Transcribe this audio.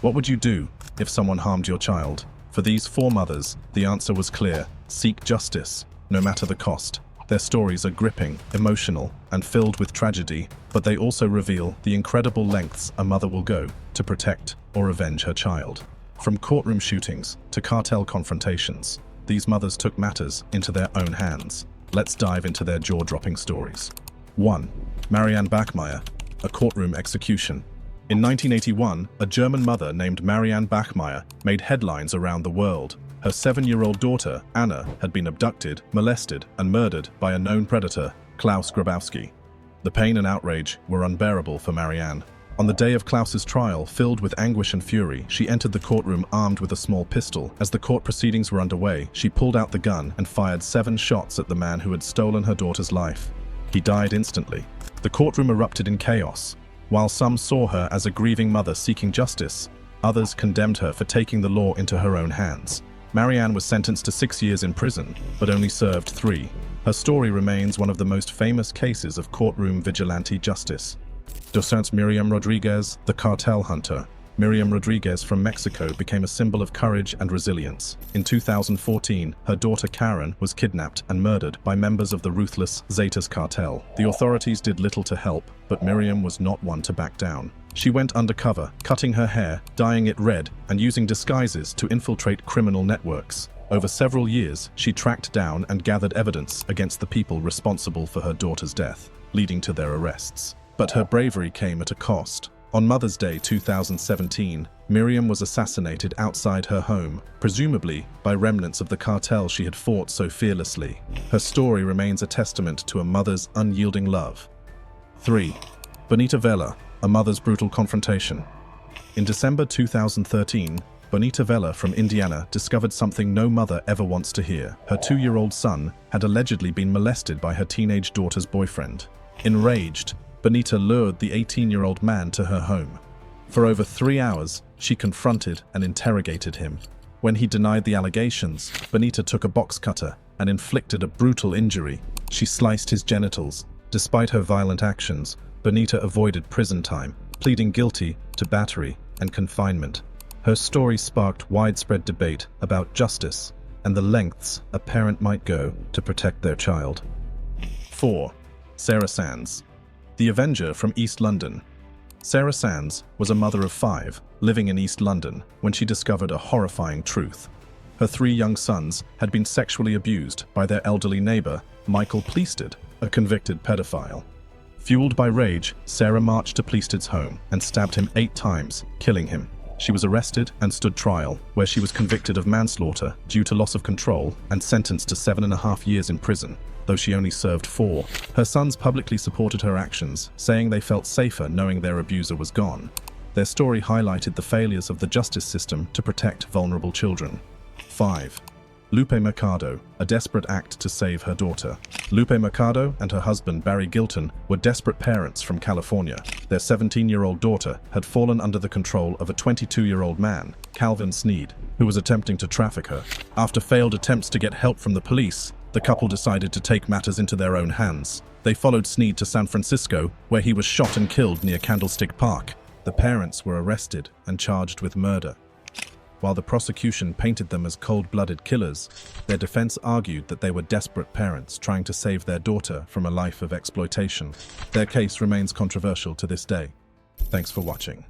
What would you do if someone harmed your child? For these four mothers, the answer was clear: seek justice, no matter the cost. Their stories are gripping, emotional, and filled with tragedy, but they also reveal the incredible lengths a mother will go to protect or avenge her child. From courtroom shootings to cartel confrontations, these mothers took matters into their own hands. Let's dive into their jaw-dropping stories. 1. Marianne Bachmeier, a courtroom execution. In 1981, a German mother named Marianne Bachmeier made headlines around the world. Her 7-year-old daughter, Anna, had been abducted, molested, and murdered by a known predator, Klaus Grabowski. The pain and outrage were unbearable for Marianne. On the day of Klaus's trial, filled with anguish and fury, she entered the courtroom armed with a small pistol. As the court proceedings were underway, she pulled out the gun and fired 7 shots at the man who had stolen her daughter's life. He died instantly. The courtroom erupted in chaos. While some saw her as a grieving mother seeking justice, others condemned her for taking the law into her own hands. Marianne was sentenced to 6 years in prison, but only served 3. Her story remains one of the most famous cases of courtroom vigilante justice. Docent Miriam Rodriguez, the cartel hunter. Miriam Rodriguez from Mexico became a symbol of courage and resilience. In 2014, her daughter Karen was kidnapped and murdered by members of the ruthless Zetas cartel. The authorities did little to help, but Miriam was not one to back down. She went undercover, cutting her hair, dyeing it red, and using disguises to infiltrate criminal networks. Over several years, she tracked down and gathered evidence against the people responsible for her daughter's death, leading to their arrests. But her bravery came at a cost. On Mother's Day 2017, Miriam was assassinated outside her home, presumably by remnants of the cartel she had fought so fearlessly. Her story remains a testament to a mother's unyielding love. 3. Bonita Vela, a mother's brutal confrontation. In December 2013, Bonita Vela from Indiana discovered something no mother ever wants to hear. Her 2-year-old son had allegedly been molested by her teenage daughter's boyfriend. Enraged, Bonita lured the 18-year-old man to her home. For over 3 hours, she confronted and interrogated him. When he denied the allegations, Bonita took a box cutter and inflicted a brutal injury. She sliced his genitals. Despite her violent actions, Bonita avoided prison time, pleading guilty to battery and confinement. Her story sparked widespread debate about justice and the lengths a parent might go to protect their child. 4. Sarah Sands, the Avenger from East London. Sarah Sands was a mother of 5, living in East London, when she discovered a horrifying truth. Her 3 young sons had been sexually abused by their elderly neighbor, Michael Pleasted, a convicted pedophile. Fueled by rage, Sarah marched to Pleasted's home and stabbed him 8 times, killing him. She was arrested and stood trial, where she was convicted of manslaughter due to loss of control and sentenced to 7.5 years in prison, though she only served 4. Her sons publicly supported her actions, saying they felt safer knowing their abuser was gone. Their story highlighted the failures of the justice system to protect vulnerable children. 5. Lupe Mercado, a desperate act to save her daughter. Lupe Mercado and her husband Barry Gilton were desperate parents from California. Their 17-year-old daughter had fallen under the control of a 22-year-old man, Calvin Sneed, who was attempting to traffic her. After failed attempts to get help from the police, the couple decided to take matters into their own hands. They followed Sneed to San Francisco, where he was shot and killed near Candlestick Park. The parents were arrested and charged with murder. While the prosecution painted them as cold-blooded killers, their defense argued that they were desperate parents trying to save their daughter from a life of exploitation. Their case remains controversial to this day. Thanks for watching.